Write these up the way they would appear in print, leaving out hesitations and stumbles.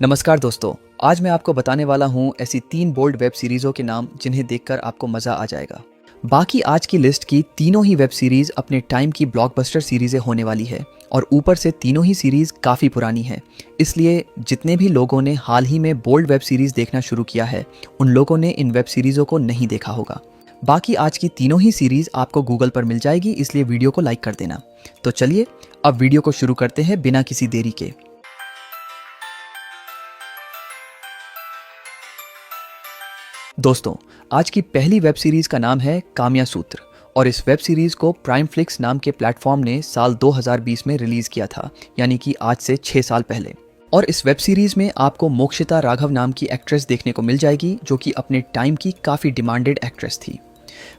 नमस्कार दोस्तों, आज मैं आपको बताने वाला हूँ ऐसी 3 बोल्ड वेब सीरीज़ों के नाम जिन्हें देखकर आपको मज़ा आ जाएगा। बाकी आज की लिस्ट की तीनों ही वेब सीरीज़ अपने टाइम की ब्लॉकबस्टर सीरीज़ें होने वाली है और ऊपर से तीनों ही सीरीज़ काफ़ी पुरानी है। इसलिए जितने भी लोगों ने हाल ही में बोल्ड वेब सीरीज़ देखना शुरू किया है, उन लोगों ने इन वेब सीरीज़ों को नहीं देखा होगा। बाकी आज की तीनों ही सीरीज़ आपको गूगल पर मिल जाएगी, इसलिए वीडियो को लाइक कर देना। तो चलिए अब वीडियो को शुरू करते हैं बिना किसी देरी के। दोस्तों, आज की पहली वेब सीरीज का नाम है काम्या सूत्र और इस वेब सीरीज को प्राइम फ्लिक्स नाम के प्लेटफॉर्म ने साल 2020 में रिलीज किया था, यानी कि आज से 6 साल पहले। और इस वेब सीरीज में आपको मोक्षिता राघव नाम की एक्ट्रेस देखने को मिल जाएगी, जो कि अपने टाइम की काफ़ी डिमांडेड एक्ट्रेस थी।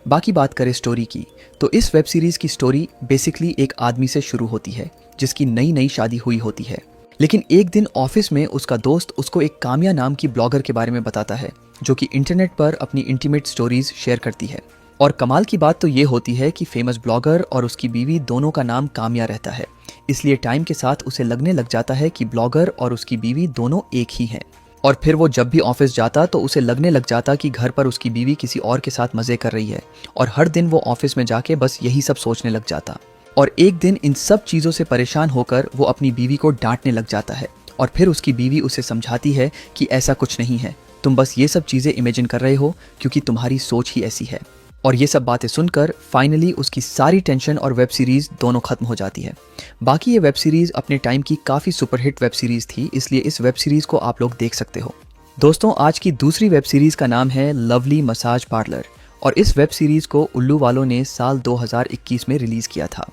बाकी बात करें स्टोरी की, तो इस वेब सीरीज की स्टोरी बेसिकली एक आदमी से शुरू होती है जिसकी नई नई शादी हुई होती है। लेकिन एक दिन ऑफिस में उसका दोस्त उसको एक काम्या नाम की ब्लॉगर के बारे में बताता है, जो कि इंटरनेट पर अपनी इंटीमेट स्टोरीज शेयर करती है। और कमाल की बात तो ये होती है कि फेमस ब्लॉगर और उसकी बीवी दोनों का नाम काम्या रहता है, इसलिए टाइम के साथ उसे लगने लग जाता है कि ब्लॉगर और उसकी बीवी दोनों एक ही हैं। और फिर वो जब भी ऑफिस जाता तो उसे लगने लग जाता कि घर पर उसकी बीवी किसी और के साथ मजे कर रही है, और हर दिन वो ऑफिस में जाके बस यही सब सोचने लग जाता। और एक दिन इन सब चीज़ों से परेशान होकर वो अपनी बीवी को डांटने लग जाता है, और फिर उसकी बीवी उसे समझाती है कि ऐसा कुछ नहीं है, तुम बस ये सब चीज़ें इमेजिन कर रहे हो क्योंकि तुम्हारी सोच ही ऐसी है। और ये सब बातें सुनकर फाइनली उसकी सारी टेंशन और वेब सीरीज़ दोनों खत्म हो जाती है। बाकी ये वेब सीरीज़ अपने टाइम की काफ़ी सुपरहिट वेब सीरीज़ थी, इसलिए इस वेब सीरीज़ को आप लोग देख सकते हो। दोस्तों, आज की दूसरी वेब सीरीज़ का नाम है लवली मसाज पार्लर और इस वेब सीरीज़ को उल्लू वालों ने साल 2021 में रिलीज़ किया था।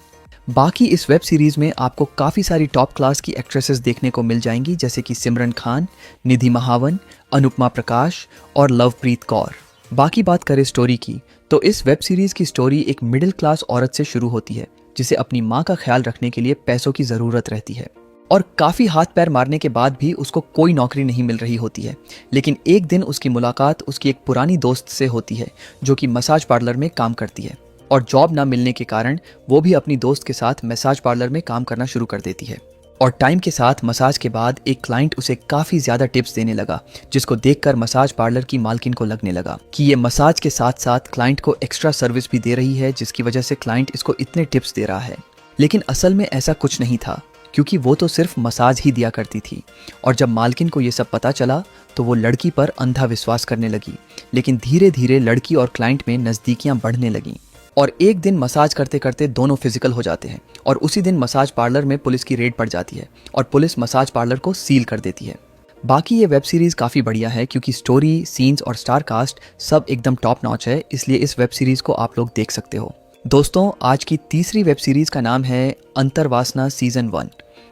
बाकी इस वेब सीरीज में आपको काफ़ी सारी टॉप क्लास की एक्ट्रेसेस देखने को मिल जाएंगी, जैसे कि सिमरन खान, निधि महावन, अनुपमा प्रकाश और लवप्रीत कौर। बाकी बात करें स्टोरी की, तो इस वेब सीरीज की स्टोरी एक मिडिल क्लास औरत से शुरू होती है जिसे अपनी माँ का ख्याल रखने के लिए पैसों की ज़रूरत रहती है। और काफ़ी हाथ पैर मारने के बाद भी उसको कोई नौकरी नहीं मिल रही होती है। लेकिन एक दिन उसकी मुलाकात उसकी एक पुरानी दोस्त से होती है जो कि मसाज पार्लर में काम करती है, और जॉब ना मिलने के कारण वो भी अपनी दोस्त के साथ मसाज पार्लर में काम करना शुरू कर देती है। और टाइम के साथ मसाज के बाद एक क्लाइंट उसे काफ़ी ज़्यादा टिप्स देने लगा, जिसको देखकर मसाज पार्लर की मालकिन को लगने लगा कि ये मसाज के साथ साथ क्लाइंट को एक्स्ट्रा सर्विस भी दे रही है, जिसकी वजह से क्लाइंट इसको इतने टिप्स दे रहा है। लेकिन असल में ऐसा कुछ नहीं था, क्योंकि वो तो सिर्फ मसाज ही दिया करती थी। और जब मालकिन को ये सब पता चला तो वो लड़की पर अंधा विश्वास करने लगी। लेकिन धीरे धीरे लड़की और क्लाइंट में नज़दीकियाँ बढ़ने लगीं और एक दिन मसाज करते करते दोनों फिजिकल हो जाते हैं। और उसी दिन मसाज पार्लर में पुलिस की रेड पड़ जाती है और पुलिस मसाज पार्लर को सील कर देती है। बाकी ये वेब सीरीज़ काफ़ी बढ़िया है, क्योंकि स्टोरी, सीन्स और स्टार कास्ट सब एकदम टॉप नॉच है, इसलिए इस वेब सीरीज़ को आप लोग देख सकते हो। दोस्तों, आज की तीसरी वेब सीरीज़ का नाम है अंतर्वासना सीज़न 1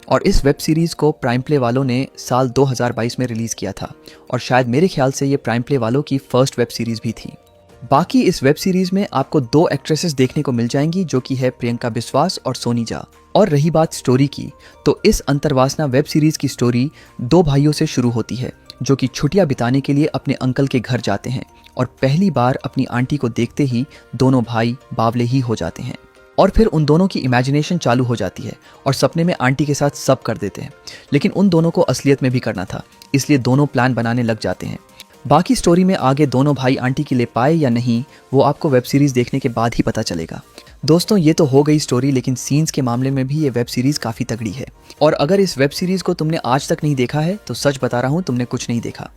और इस वेब सीरीज़ को प्राइम प्ले वालों ने साल 2022 में रिलीज़ किया था, और शायद मेरे ख्याल से ये प्राइम प्ले वालों की फर्स्ट वेब सीरीज़ भी थी। बाकी इस वेब सीरीज में आपको 2 एक्ट्रेसेस देखने को मिल जाएंगी, जो कि है प्रियंका बिस्वास और सोनी झा। और रही बात स्टोरी की, तो इस अंतर्वासना वेब सीरीज की स्टोरी 2 भाइयों से शुरू होती है जो कि छुट्टियां बिताने के लिए अपने अंकल के घर जाते हैं, और पहली बार अपनी आंटी को देखते ही दोनों भाई बावले ही हो जाते हैं। और फिर उन दोनों की इमेजिनेशन चालू हो जाती है और सपने में आंटी के साथ सब कर देते हैं। लेकिन उन दोनों को असलियत में भी करना था, इसलिए दोनों प्लान बनाने लग जाते हैं। बाकी स्टोरी में आगे दोनों भाई आंटी के लिए पाए या नहीं, वो आपको वेब सीरीज़ देखने के बाद ही पता चलेगा। दोस्तों, ये तो हो गई स्टोरी, लेकिन सीन्स के मामले में भी ये वेब सीरीज़ काफ़ी तगड़ी है। और अगर इस वेब सीरीज़ को तुमने आज तक नहीं देखा है तो सच बता रहा हूँ, तुमने कुछ नहीं देखा।